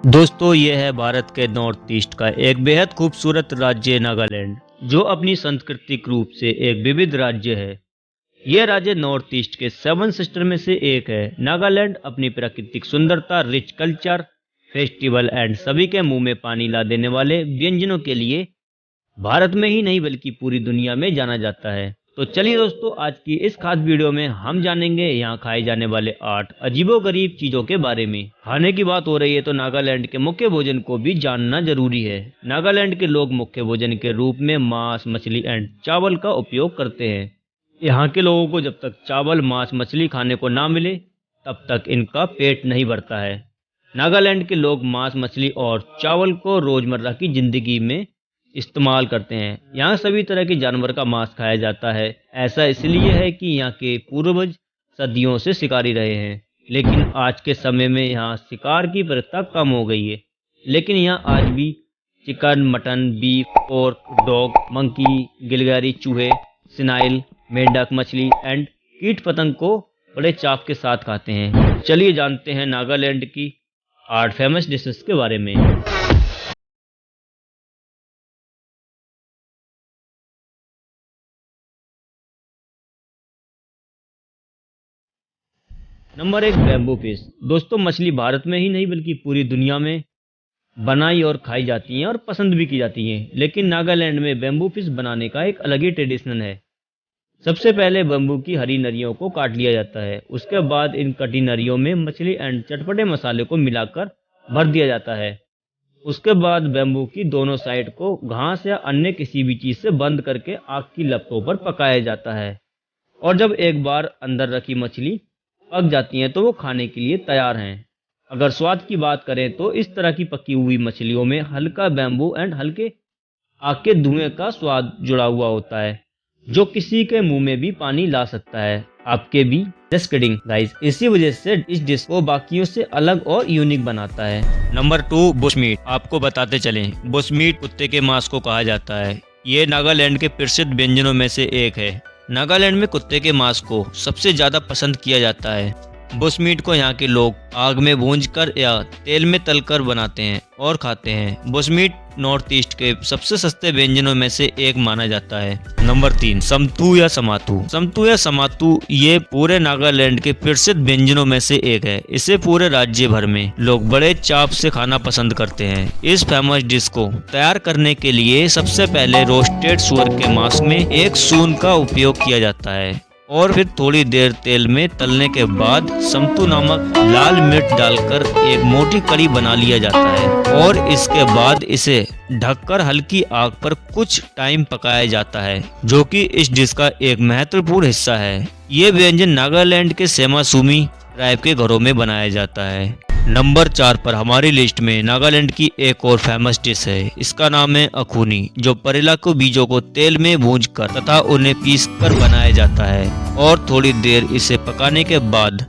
दोस्तों ये है भारत के नॉर्थ ईस्ट का एक बेहद खूबसूरत राज्य नागालैंड, जो अपनी सांस्कृतिक रूप से एक विविध राज्य है। यह राज्य नॉर्थ ईस्ट के 7 सिस्टर में से एक है। नागालैंड अपनी प्राकृतिक सुंदरता, रिच कल्चर, फेस्टिवल एंड सभी के मुंह में पानी ला देने वाले व्यंजनों के लिए भारत में ही नहीं बल्कि पूरी दुनिया में जाना जाता है। तो चलिए दोस्तों, आज की इस खास वीडियो में हम जानेंगे यहाँ खाए जाने वाले 8 अजीबोगरीब चीज़ों के बारे में। खाने की बात हो रही है तो नागालैंड के मुख्य भोजन को भी जानना जरूरी है। नागालैंड के लोग मुख्य भोजन के रूप में मांस, मछली एंड चावल का उपयोग करते हैं। यहाँ के लोगों को जब तक चावल, मांस, मछली खाने को ना मिले तब तक इनका पेट नहीं भरता है। नागालैंड के लोग मांस, मछली और चावल को रोजमर्रा की जिंदगी में इस्तेमाल करते हैं। यहाँ सभी तरह के जानवर का मांस खाया जाता है। ऐसा इसलिए है कि यहाँ के पूर्वज सदियों से शिकारी रहे हैं, लेकिन आज के समय में यहाँ शिकार की प्रथा कम हो गई है। लेकिन यहाँ आज भी chicken, mutton, beef, pork, dog, monkey, गिलगारी, चूहे, स्नाइल, मेंढक, मछली एंड कीट पतंग को बड़े चाव के साथ खाते हैं। चलिए जानते हैं नागालैंड की 8 फेमस डिशेस के बारे में। Number 1, bamboo fish. दोस्तों, मछली भारत में ही नहीं बल्कि पूरी दुनिया में बनाई और खाई जाती हैं और पसंद भी की जाती हैं। लेकिन नागालैंड में बैम्बू फिश बनाने का एक अलग ही ट्रेडिशन है। सबसे पहले बैम्बू की हरी नरियों को काट लिया जाता है। उसके बाद इन कटी नरियों में मछली एंड चटपटे मसाले को मिलाकर भर दिया जाता है। उसके बाद बैम्बू की दोनों साइड को घास या अन्य किसी भी चीज़ से बंद करके आग की लपटों पर पकाया जाता है। और जब एक बार अंदर रखी मछली पक जाती हैं तो वो खाने के लिए तैयार हैं। अगर स्वाद की बात करें तो इस तरह की पकी हुई मछलियों में हल्का बैम्बू एंड हल्के आग के धुएं का स्वाद जुड़ा हुआ होता है, जो किसी के मुंह में भी पानी ला सकता है। आपके भी। Just kidding guys. इसी वजह से इस डिश को बाकियों से अलग और यूनिक बनाता है। Number 2, bush meat. आपको बताते चलें, बुश मीट कुत्ते के मांस को कहा जाता है। ये नागालैंड के प्रसिद्ध व्यंजनों में से एक है। नागालैंड में कुत्ते के मांस को सबसे ज्यादा पसंद किया जाता है। बुश मीट को यहाँ के लोग आग में भूंजकर या तेल में तलकर बनाते हैं और खाते हैं। बुश मीट नॉर्थ ईस्ट के सबसे सस्ते व्यंजनों में से एक माना जाता है। नंबर 3, समतू या समातू। समतू या समातू ये पूरे नागालैंड के प्रसिद्ध व्यंजनों में से एक है। इसे पूरे राज्य भर में लोग बड़े चाव से खाना पसंद करते हैं। इस फेमस डिश को तैयार करने के लिए सबसे पहले रोस्टेड सुअर के मांस में एक सून का उपयोग किया जाता है और फिर थोड़ी देर तेल में तलने के बाद समतू नामक लाल मिर्च डालकर एक मोटी कड़ी बना लिया जाता है और इसके बाद इसे ढककर हल्की आग पर कुछ टाइम पकाया जाता है, जो कि इस डिश का एक महत्वपूर्ण हिस्सा है। ये व्यंजन नागालैंड के सेमा सूमी ट्राइब के घरों में बनाया जाता है। नंबर 4 पर हमारी लिस्ट में नागालैंड की एक और फेमस डिश है। इसका नाम है अखूनी, जो परेला के बीजों को तेल में भूंजकर तथा उन्हें पीसकर बनाया जाता है और थोड़ी देर इसे पकाने के बाद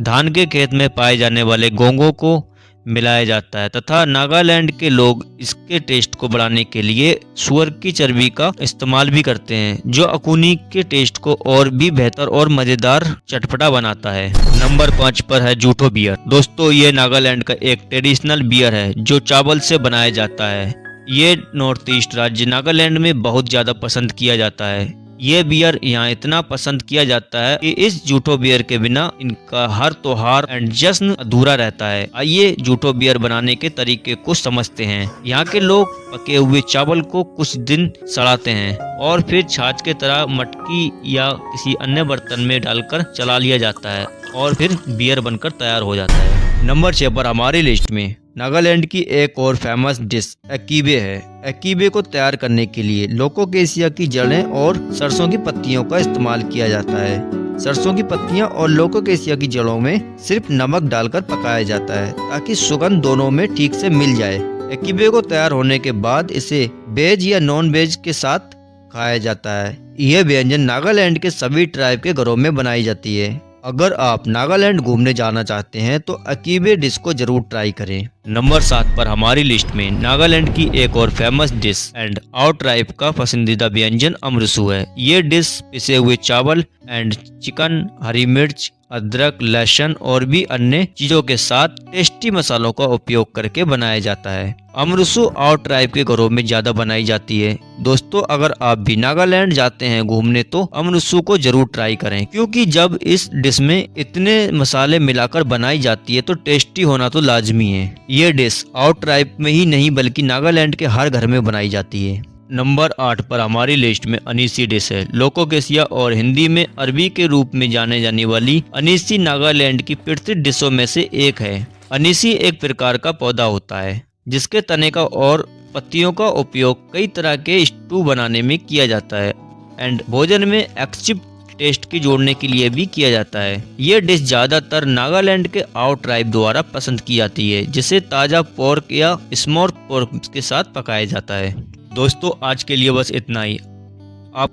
धान के खेत में पाए जाने वाले घोंघों को मिलाया जाता है तथा नागालैंड के लोग इसके टेस्ट को बढ़ाने के लिए सुअर की चर्बी का इस्तेमाल भी करते हैं, जो अखूनी के टेस्ट को और भी बेहतर और मजेदार चटपटा बनाता है। नंबर 5 पर है जूठो बियर। दोस्तों, ये नागालैंड का एक ट्रेडिशनल बियर है जो चावल से बनाया जाता है। ये नॉर्थ ईस्ट राज्य नागालैंड में बहुत ज्यादा पसंद किया जाता है। ये बियर यहाँ इतना पसंद किया जाता है कि इस जूठो बियर के बिना इनका हर त्योहार एंड जश्न अधूरा रहता है। आइए जूठो बियर बनाने के तरीके को समझते हैं। यहाँ के लोग पके हुए चावल को कुछ दिन सड़ाते हैं और फिर छाछ के तरह मटकी या किसी अन्य बर्तन में डालकर चला लिया जाता है और फिर बियर बनकर तैयार हो जाता है। नंबर 6 पर हमारी लिस्ट में नागालैंड की एक और फेमस डिश अकीबे है। अकीबे को तैयार करने के लिए लोकोकेशिया की जड़ें और सरसों की पत्तियों का इस्तेमाल किया जाता है। सरसों की पत्तियां और लोकोकेशिया की जड़ों में सिर्फ नमक डालकर पकाया जाता है ताकि सुगंध दोनों में ठीक से मिल जाए। अकीबे को तैयार होने के बाद इसे वेज या नॉन वेज के साथ खाया जाता है। यह व्यंजन नागालैंड के सभी ट्राइब के घरों में बनाई जाती है। अगर आप नागालैंड घूमने जाना चाहते हैं तो अकीबे डिश को जरूर ट्राई करें। नंबर 7 पर हमारी लिस्ट में नागालैंड की एक और famous dish and our tribe का पसंदीदा व्यंजन अमरसू है। ये डिश पिसे हुए चावल एंड चिकन, हरी मिर्च, अदरक, लहसुन और भी अन्य चीजों के साथ टेस्टी मसालों का उपयोग करके बनाया जाता है। अमरसू आवर ट्राइब के घरों में ज्यादा बनाई जाती है। दोस्तों, अगर आप भी नागालैंड जाते हैं घूमने तो अमरसू को जरूर ट्राई करें, क्योंकि जब इस डिश में इतने मसाले मिलाकर बनाई जाती है तो टेस्टी होना तो लाजमी है। ये डिश आवर ट्राइब में ही नहीं बल्कि नागालैंड के हर घर में बनाई जाती है। नंबर 8 पर हमारी लिस्ट में अनीसी डिश है। लोकोकेशिया और हिंदी में अरबी के रूप में जाने जाने वाली अनीसी नागालैंड की प्रसिद्ध डिशों में से एक है। अनीसी एक प्रकार का पौधा होता है जिसके तने का और पत्तियों का उपयोग कई तरह के स्टू बनाने में किया जाता है एंड भोजन में एक्सिप टेस्ट की जोड़ने के लिए भी किया जाता है। ये डिश ज्यादातर नागालैंड के आवर ट्राइब द्वारा पसंद की जाती है, जिसे ताजा पोर्क या स्मोक्ड पोर्क के साथ पकाया जाता है। दोस्तों, आज के लिए बस इतना ही। आप